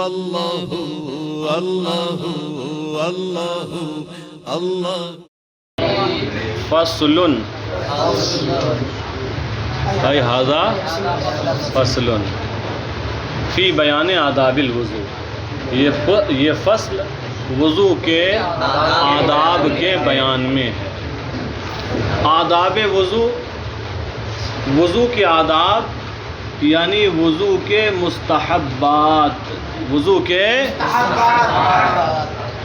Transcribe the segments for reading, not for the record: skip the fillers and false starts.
اللہ اللہ اللہ اللہ. فصل ای ھذا فصل فی بیان آداب الوضو. یہ فصل وضو کے آداب کے بیان میں ہے. آداب وضو، وضو کے آداب یعنی وضو کے مستحبات. وضو کے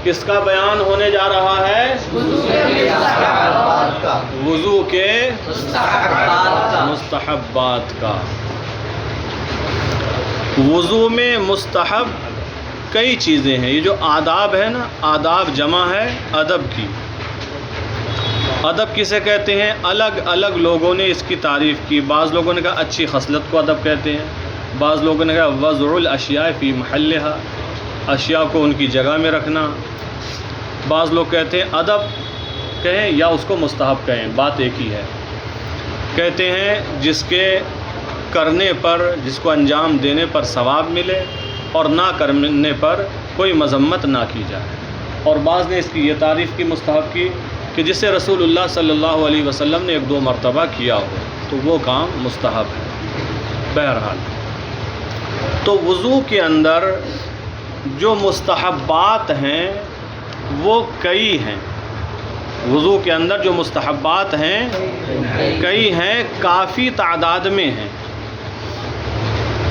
کس کا بیان ہونے جا رہا ہے؟ وضو کے مستحبات کا. وضو میں مستحب کئی چیزیں ہیں. یہ جو آداب ہے نا، آداب جمع ہے ادب کی. ادب کسے کہتے ہیں؟ الگ الگ لوگوں نے اس کی تعریف کی. بعض لوگوں نے کہا اچھی خصلت کو ادب کہتے ہیں. بعض لوگوں نے کہا وضع الاشیاء فی محلھا، اشیاء کو ان کی جگہ میں رکھنا. بعض لوگ کہتے ہیں ادب کہیں یا اس کو مستحب کہیں، بات ایک ہی ہے. کہتے ہیں جس کے کرنے پر، جس کو انجام دینے پر ثواب ملے اور نہ کرنے پر کوئی مذمت نہ کی جائے. اور بعض نے اس کی یہ تعریف کی مستحب کی کہ جسے رسول اللہ صلی اللہ علیہ وسلم نے 1-2 مرتبہ کیا ہو تو وہ کام مستحب ہے. بہرحال تو وضو کے اندر جو مستحبات ہیں وہ کئی ہیں. وضو کے اندر جو مستحبات ہیں کئی ہیں، کافی تعداد میں ہیں.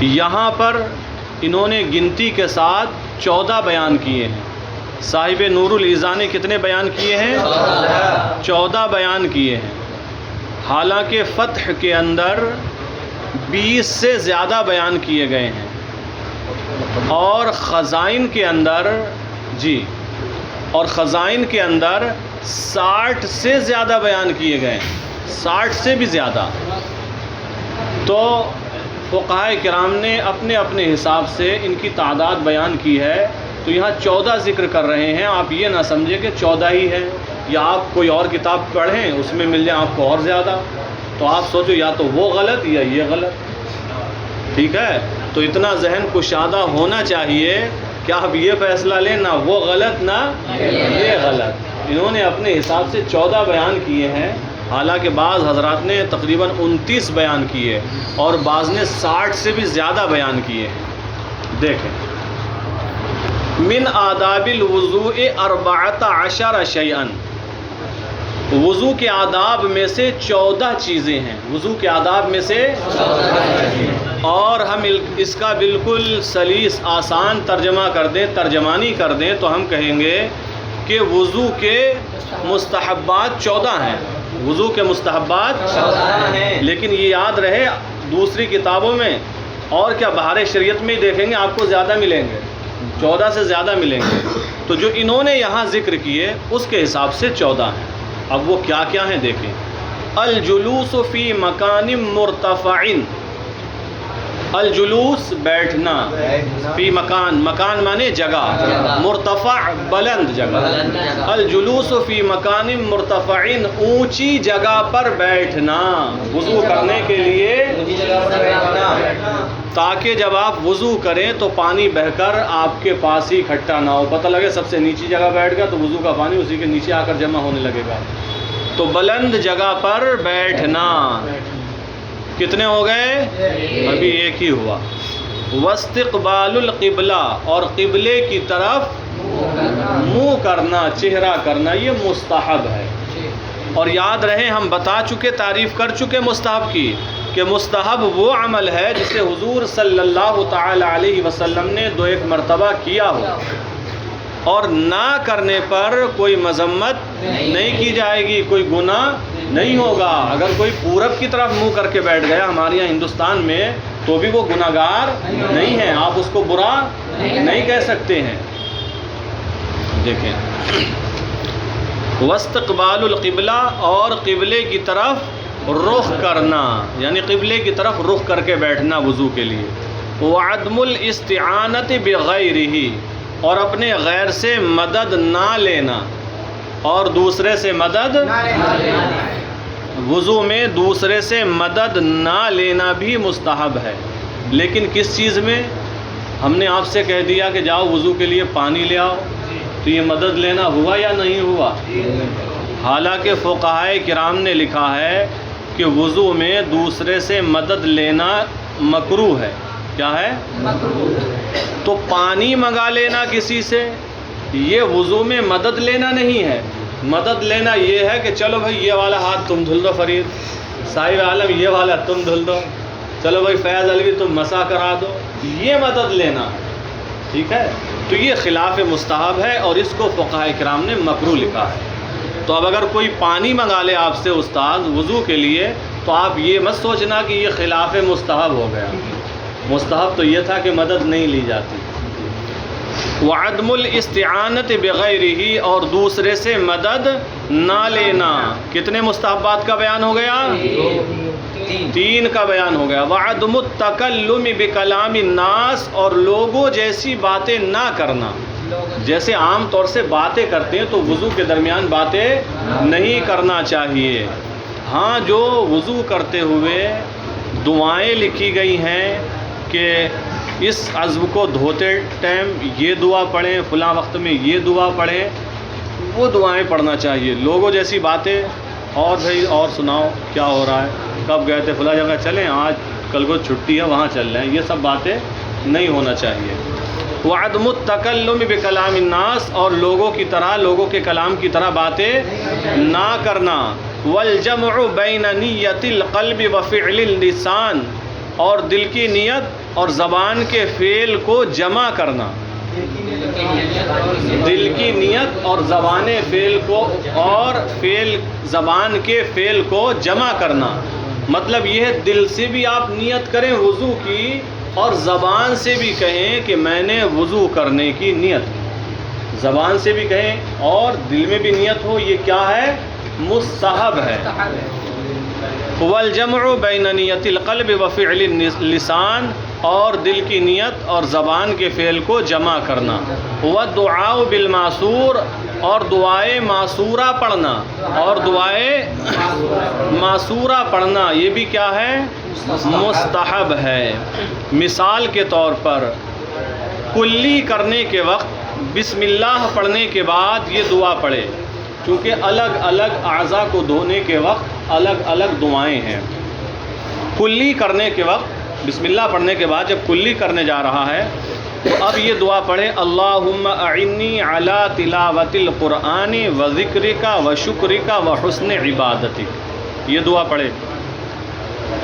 یہاں پر انہوں نے گنتی کے ساتھ 14 بیان کیے ہیں. صاحب نور الایضاح نے کتنے بیان کیے ہیں؟ 14 بیان کیے ہیں. حالانکہ فتح کے اندر 20 سے زیادہ بیان کیے گئے ہیں، اور خزائن کے اندر اور خزائن کے اندر 60 سے زیادہ بیان کیے گئے ہیں، 60 سے بھی زیادہ. تو فقہائے کرام نے اپنے اپنے حساب سے ان کی تعداد بیان کی ہے. تو یہاں 14 ذکر کر رہے ہیں. آپ یہ نہ سمجھیں کہ 14 ہی ہے، یا آپ کوئی اور کتاب پڑھیں اس میں مل جائیں آپ کو اور زیادہ، تو آپ سوچو یا تو وہ غلط یا یہ غلط. ٹھیک ہے؟ تو اتنا ذہن کشادہ ہونا چاہیے کہ آپ یہ فیصلہ لیں نہ وہ غلط نہ یہ غلط. انہوں نے اپنے حساب سے 14 بیان کیے ہیں، حالانکہ بعض حضرات نے تقریباً 29 بیان کیے اور بعض نے 60 سے بھی زیادہ بیان کیے ہیں. دیکھیں، من آداب الوضوء 14 شیئا. وضو کے آداب میں سے 14 چیزیں ہیں. وضو کے آداب میں سے اور ہم اس کا بالکل سلیس آسان ترجمہ کر دیں، ترجمانی کر دیں تو ہم کہیں گے کہ وضو کے مستحبات 14 ہیں. وضو کے مستحبات 14 ہیں. لیکن یہ یاد رہے دوسری کتابوں میں اور کیا بہار شریعت میں ہی دیکھیں گے آپ کو زیادہ ملیں گے، 14 سے زیادہ ملیں گے. تو جو انہوں نے یہاں ذکر کیے اس کے حساب سے 14 ہیں. اب وہ کیا کیا ہیں دیکھیں. الجلوس فی مکان مرتفع. الجلوس بیٹھنا، فی مکان، مکان مانے جگہ، مرتفع بلند جگہ. الجلوس فی مکان مرتفع، اونچی جگہ پر بیٹھنا وضو کرنے کے لیے، تاکہ جب آپ وضو کریں تو پانی بہہ کر آپ کے پاس ہی اکٹھا نہ ہو. پتہ لگے سب سے نیچی جگہ بیٹھ گیا تو وضو کا پانی اسی کے نیچے آ کر جمع ہونے لگے گا. تو بلند جگہ پر بیٹھنا. کتنے ہو گئے؟ ابھی ایک ہی ہوا. واستقبال القبلہ، اور قبلے کی طرف منہ کرنا، چہرہ کرنا، یہ مستحب ہے. اور یاد رہے ہم بتا چکے، تعریف کر چکے مستحب کی، کہ مستحب وہ عمل ہے جسے حضور صلی اللہ تعالی علیہ وسلم نے 2-1 مرتبہ کیا ہو اور نہ کرنے پر کوئی مذمت نہیں کی جائے گی، کوئی گناہ نہیں ہوگا. اگر کوئی پورب کی طرف منہ کر کے بیٹھ گیا ہمارے یہاں ہندوستان میں تو بھی وہ گناہ گار نہیں ہے، آپ اس کو برا نہیں کہہ سکتے ہیں. دیکھیں، واستقبال القبلہ، اور قبلے کی طرف رخ کرنا، یعنی قبلے کی طرف رخ کر کے بیٹھنا وضو کے لیے. وعدم الاستعانۃ بغیرہ، اور اپنے غیر سے مدد نہ لینا، اور دوسرے سے مدد وضو میں دوسرے سے مدد نہ لینا بھی مستحب ہے. لیکن کس چیز میں؟ ہم نے آپ سے کہہ دیا کہ جاؤ وضو کے لیے پانی لے آؤ، تو یہ مدد لینا ہوا یا نہیں ہوا؟ حالانکہ فقہائے کرام نے لکھا ہے کہ وضو میں دوسرے سے مدد لینا مکروہ ہے۔ کیا ہے؟ تو پانی منگا لینا کسی سے، یہ وضو میں مدد لینا نہیں ہے۔ مدد لینا یہ ہے کہ چلو بھائی یہ والا ہاتھ تم دھل دو فرید، صاحب عالم یہ والا تم دھل دو، چلو بھائی فیض علوی تم مسح کرا دو، یہ مدد لینا، ٹھیک ہے؟ تو یہ خلاف مستحب ہے اور اس کو فقہائے کرام نے مکروہ لکھا ہے۔ تو اب اگر کوئی پانی منگا لے آپ سے استاد وضو کے لیے، تو آپ یہ مت سوچنا کہ یہ خلاف مستحب ہو گیا۔ مستحب تو یہ تھا کہ مدد نہیں لی جاتی۔ وعدم الاستعانت بغیرہ، اور دوسرے سے مدد نہ لینا۔ کتنے مستحبات کا بیان ہو گیا؟ 3 کا بیان ہو گیا۔ وعدم التکلم بکلام الناس، اور لوگوں جیسی باتیں نہ کرنا۔ جیسے عام طور سے باتیں کرتے ہیں تو وضو کے درمیان باتیں نہیں کرنا چاہیے۔ ہاں جو وضو کرتے ہوئے دعائیں لکھی گئی ہیں کہ اس عضو کو دھوتے ٹائم یہ دعا پڑھیں، فلاں وقت میں یہ دعا پڑھیں، وہ دعائیں پڑھنا چاہیے۔ لوگوں جیسی باتیں، اور بھائی اور سناؤ کیا ہو رہا ہے، کب گئے تھے فلاں جگہ، چلیں آج کل کو چھٹی ہے وہاں چل رہے ہیں، یہ سب باتیں نہیں ہونا چاہیے۔ وعدم التکلم بکلام الناس، اور لوگوں کی طرح، لوگوں کے کلام کی طرح باتیں نہ کرنا۔ والجمع بین نیت القلب وفعل اللسان، اور دل کی نیت اور زبان کے فعل کو جمع کرنا۔ دل کی نیت اور زبان فعل کو، اور فعل زبان کے فعل کو جمع کرنا، مطلب یہ ہے دل سے بھی آپ نیت کریں وضو کی، اور زبان سے بھی کہیں کہ میں نے وضو کرنے کی نیت کی۔ زبان سے بھی کہیں اور دل میں بھی نیت ہو، یہ کیا ہے؟ مستحب ہے۔ والجمع بین نیت القلب وفعل اللسان، اور دل کی نیت اور زبان کے فعل کو جمع کرنا۔ والدعاء بالمعصور، اور دعائے معصورہ پڑھنا، اور دعائے معصورہ پڑھنا یہ بھی کیا ہے؟ مستحب ہے۔ مثال کے طور پر کلی کرنے کے وقت بسم اللہ پڑھنے کے بعد یہ دعا پڑھے، چونکہ الگ الگ اعضاء کو دھونے کے وقت الگ الگ دعائیں ہیں۔ کلی کرنے کے وقت بسم اللہ پڑھنے کے بعد جب کلی کرنے جا رہا ہے تو اب یہ دعا پڑھے، اللہم اعنی علی تلاوت القرآن و ذکرک و شکرک و حسن عبادتک، یہ دعا پڑھے۔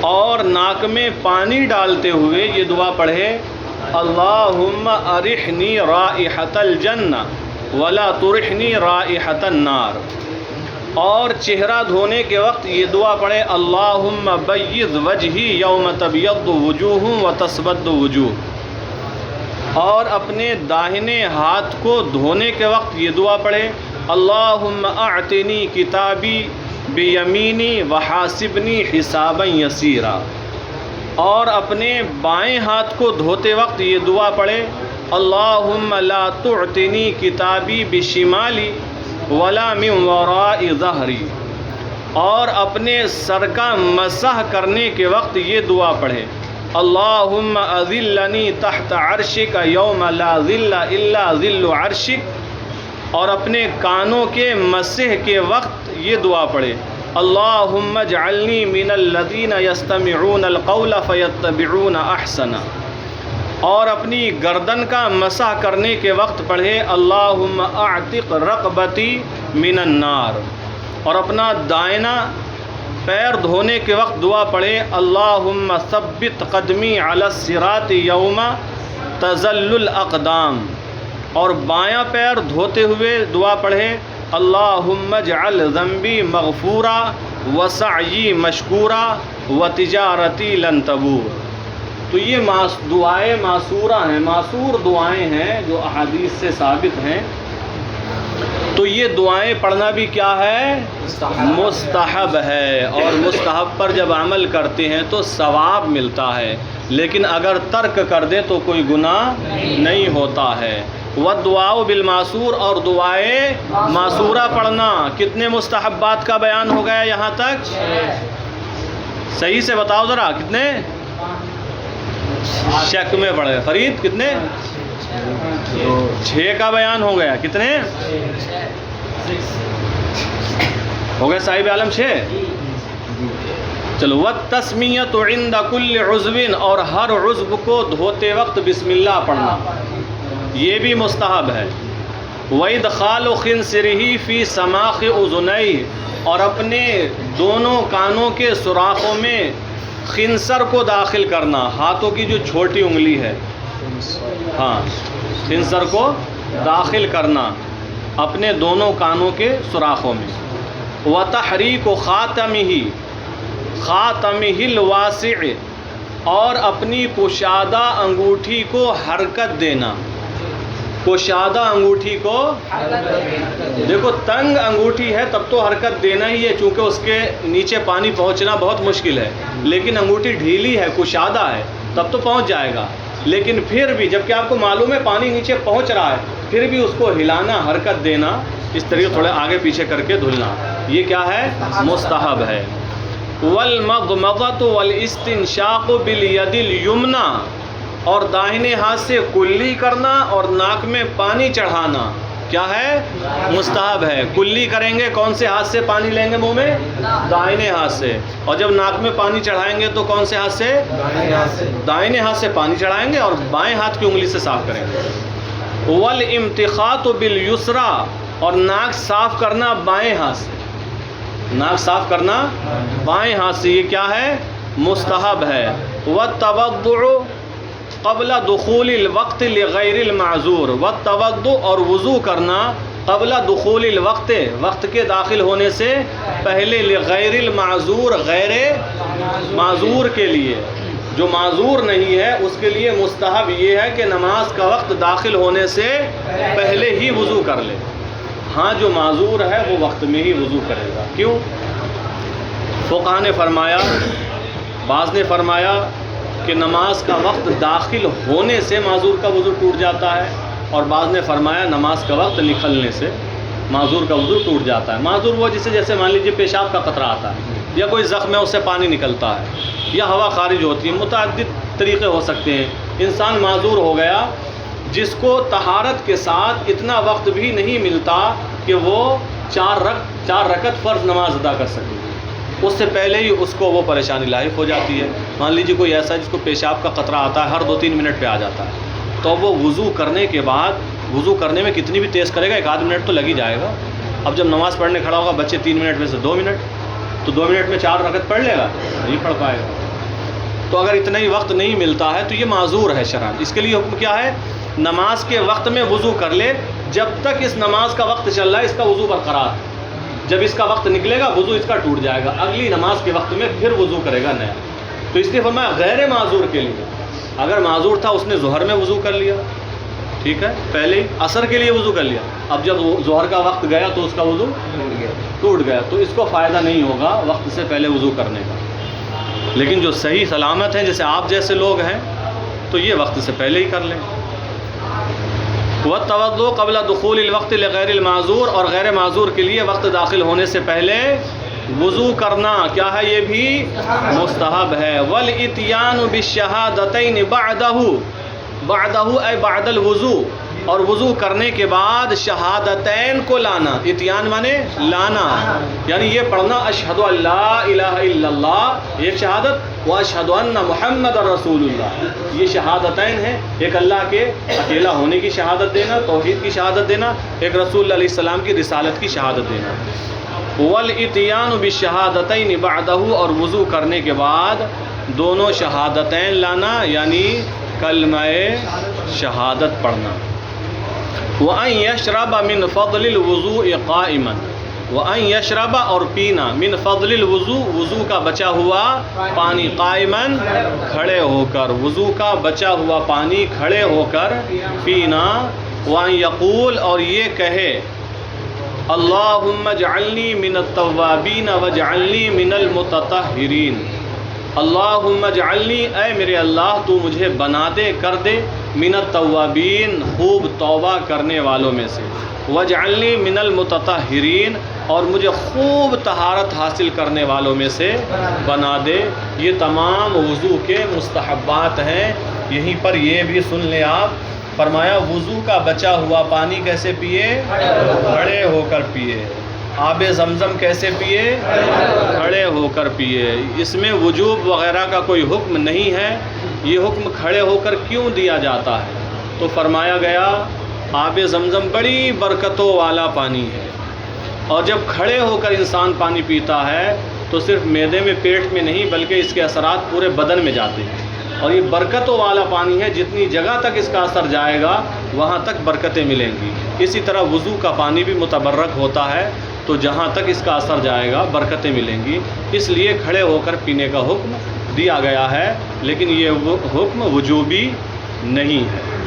اور ناک میں پانی ڈالتے ہوئے یہ دعا پڑھے، اللہم ارحنی رائحۃ الجنہ ولا ترحنی رائحۃ النار۔ اور چہرہ دھونے کے وقت یہ دعا پڑھے، اللہم بیض وجہی یوم تبیض وجوہ و تسود وجوہ۔ اور اپنے داہنے ہاتھ کو دھونے کے وقت یہ دعا پڑھے، اللہم اعطنی کتابی بیمینی وحاسبنی حسابا یسیرا۔ اور اپنے بائیں ہاتھ کو دھوتے وقت یہ دعا پڑھے، اللہم لا تعطنی کتابی بشمالی ولا من وراء ظہری۔ اور اپنے سر کا مسح کرنے کے وقت یہ دعا پڑھے، اللہم اذلنی تحت عرشک یوم لا ظل الا ظل عرشک۔ اور اپنے کانوں کے مسح کے وقت یہ دعا پڑھے، اللہم اجعلنی من الذین یستمعون القول فیتبعون احسنہ۔ اور اپنی گردن کا مسح کرنے کے وقت پڑھے، اللہم اعتق رقبتی من النار۔ اور اپنا دائنا پیر دھونے کے وقت دعا پڑھے، اللہم ثبت قدمی علی الصراط یوم تزل الاقدام۔ اور بایاں پیر دھوتے ہوئے دعا پڑھے، اللہم اجعل ذنبی مغفورا وسعی مشکورا وتجارتی لن تبور۔ تو یہ دعائیں معصورہ ہیں، معصور دعائیں ہیں جو احادیث سے ثابت ہیں۔ تو یہ دعائیں پڑھنا بھی کیا ہے؟ مستحب ہے۔ اور مستحب پر جب عمل کرتے ہیں تو ثواب ملتا ہے، لیکن اگر ترک کر دیں تو کوئی گناہ نہیں ہوتا ہے۔ والدعاء بالمعصور، اور دعائیں معصورہ پڑھنا۔ کتنے مستحبات کا بیان ہو گیا یہاں تک؟ صحیح سے بتاؤ ذرا، کتنے؟ شک میں پڑ گئے. فرید کتنے؟ 6 کا بیان ہو گیا. کتنے ہو گئے صاحب عالم؟ 6. چلو. والتسمیۃ عند کل عضو، اور ہر عضو کو دھوتے وقت بسم اللہ پڑھنا، یہ بھی مستحب ہے. وادخال خنصرہ فی سماخ اذنیہ، اور اپنے دونوں کانوں کے سوراخوں میں خنصر کو داخل کرنا، ہاتھوں کی جو چھوٹی انگلی ہے، ہاں خنصر کو داخل کرنا اپنے دونوں کانوں کے سوراخوں میں. وتحریک خاتمہ الواسع، اور اپنی کشادہ انگوٹھی کو حرکت دینا. کشادہ انگوٹھی کو، دیکھو تنگ انگوٹھی ہے تب تو حرکت دینا ہی ہے، چونکہ اس کے نیچے پانی پہنچنا بہت مشکل ہے. لیکن انگوٹھی ڈھیلی ہے، کشادہ ہے، تب تو پہنچ جائے گا. لیکن پھر بھی جب کہ آپ کو معلوم ہے پانی نیچے پہنچ رہا ہے، پھر بھی اس کو ہلانا، حرکت دینا، اس طریقے تھوڑے آگے پیچھے کر کے دھلنا، یہ کیا ہے؟ مستحب ہے. والمضمضۃ والاستنشاق بالید الیمنی، اور داہنے ہاتھ سے کلی کرنا اور ناک میں پانی چڑھانا کیا ہے؟ مستحب ہے. کلی کریں گے کون سے ہاتھ سے پانی لیں گے منہ میں؟ دائنے ہاتھ سے. اور جب ناک میں پانی چڑھائیں گے تو کون سے ہاتھ سے؟ دائنے ہاتھ سے پانی چڑھائیں گے اور بائیں ہاتھ کی انگلی سے صاف کریں گے. والامتخاط بالیسری، اور ناک صاف کرنا بائیں ہاتھ سے. ناک صاف کرنا بائیں ہاتھ سے، یہ کیا ہے؟ مستحب ہے. والتوضؤ قبل دخول الوقت لغیر المعذور، والتوضؤ، اور وضو کرنا قبل دخول الوقت، وقت کے داخل ہونے سے پہلے، لغیر المعذور، غیر معذور کے لیے. جو معذور نہیں ہے اس کے لیے مستحب یہ ہے کہ نماز کا وقت داخل ہونے سے پہلے ہی وضو کر لے. ہاں جو معذور ہے وہ وقت میں ہی وضو کرے گا. کیوں؟ فقہاء نے فرمایا، بعض نے فرمایا کہ نماز کا وقت داخل ہونے سے معذور کا وضو ٹوٹ جاتا ہے، اور بعض نے فرمایا نماز کا وقت نکلنے سے معذور کا وضو ٹوٹ جاتا ہے. معذور وہ جیسے مان لیجیے پیشاب کا قطرہ آتا ہے، یا کوئی زخم ہے اس سے پانی نکلتا ہے، یا ہوا خارج ہوتی ہے، متعدد طریقے ہو سکتے ہیں. انسان معذور ہو گیا جس کو طہارت کے ساتھ اتنا وقت بھی نہیں ملتا کہ وہ 4 رکعت فرض نماز ادا کر سکے، اس سے پہلے ہی اس کو وہ پریشانی لاحق ہو جاتی ہے. مان لیجیے کوئی ایسا جس کو پیشاب کا قطرہ آتا ہے، ہر 2-3 منٹ پہ آ جاتا ہے، تو وہ وضو کرنے کے بعد، وضو کرنے میں کتنی بھی تیز کرے گا 1-8 منٹ تو لگ ہی جائے گا. اب جب نماز پڑھنے کھڑا ہوگا بچے 3 منٹ میں سے 2 منٹ، تو 2 منٹ میں 4 رکعت پڑھ لے گا؟ نہیں پڑھ پائے گا. تو اگر اتنا ہی وقت نہیں ملتا ہے تو یہ معذور ہے شرعاً. اس کے لیے حکم کیا ہے؟ نماز کے وقت میں وضو کر لے، جب تک اس نماز کا وقت چل رہا ہے اس کا وضو برقرار ہے. جب اس کا وقت نکلے گا وضو اس کا ٹوٹ جائے گا، اگلی نماز کے وقت میں پھر وضو کرے گا نیا. تو اس لیے فرمایا غیر معذور کے لیے. اگر معذور تھا اس نے ظہر میں وضو کر لیا، ٹھیک ہے، پہلے ہی عصر کے لیے وضو کر لیا، اب جب ظہر کا وقت گیا تو اس کا وضو ٹوٹ گیا، تو اس کو فائدہ نہیں ہوگا وقت سے پہلے وضو کرنے کا. لیکن جو صحیح سلامت ہیں جیسے آپ جیسے لوگ ہیں تو یہ وقت سے پہلے ہی کر لیں. والتوضؤ قبل دخول الوقت لغیر المعذور، اور غیر معذور کے لیے وقت داخل ہونے سے پہلے وضو کرنا کیا ہے؟ یہ بھی مستحب ہے. والاتیان بالشہادتین بعدہ اے بعد الوضو، اور وضو کرنے کے بعد شہادتین کو لانا. اتیان مانے لانا، یعنی یہ پڑھنا اشہد ان لا الہ الا اللہ ایک شہادت، واشہد ان محمد رسول اللہ، یہ شہادتین ہیں. ایک اللہ کے اکیلا ہونے کی شہادت دینا، توحید کی شہادت دینا، ایک رسول اللہ علیہ السلام کی رسالت کی شہادت دینا. والاتیان بالشہادتین بعدہ، اور وضو کرنے کے بعد دونوں شہادتین لانا یعنی کلمہ شہادت پڑھنا. وَأَن يَشْرَبَ مِنْ فَضْلِ الْوُضُوءِ قَائِمًا، وَأَن يَشْرَبَ اور پینا، مِنْ فَضْلِ الْوُضُوء وضو کا بچا ہوا پانی، قائماً کھڑے ہو کر، وضو کا بچا ہوا پانی کھڑے ہو کر پینا. وَأَن يَقُولَ اور یہ کہے اللہم اجعلنی من التوابین واجعلنی من المتطہرین، اللہم اجعلنی، اے میرے اللہ تو مجھے بنا دے، کر دے، من التوابین، خوب توبہ کرنے والوں میں سے، واجعلنی من المتطہرین، اور مجھے خوب طہارت حاصل کرنے والوں میں سے بنا دے۔ یہ تمام وضو کے مستحبات ہیں۔ یہیں پر یہ بھی سن لیں آپ، فرمایا وضو کا بچا ہوا پانی کیسے پیے؟ کھڑے ہو کر پیے۔ آب زمزم کیسے پیے؟ کھڑے ہو کر پیے۔ اس میں وجوب وغیرہ کا کوئی حکم نہیں ہے۔ یہ حکم کھڑے ہو کر کیوں دیا جاتا ہے؟ تو فرمایا گیا آب زمزم بڑی برکتوں والا پانی ہے، اور جب کھڑے ہو کر انسان پانی پیتا ہے تو صرف معدے میں، پیٹ میں نہیں، بلکہ اس کے اثرات پورے بدن میں جاتے ہیں، اور یہ برکتوں والا پانی ہے۔ جتنی جگہ تک اس کا اثر جائے گا وہاں تک برکتیں ملیں گی۔ اسی طرح وضو کا پانی بھی متبرک ہوتا ہے، تو جہاں تک اس کا اثر جائے گا برکتیں ملیں گی۔ اس لیے کھڑے ہو کر پینے کا حکم دیا گیا ہے، لیکن یہ حکم وجوبی نہیں ہے۔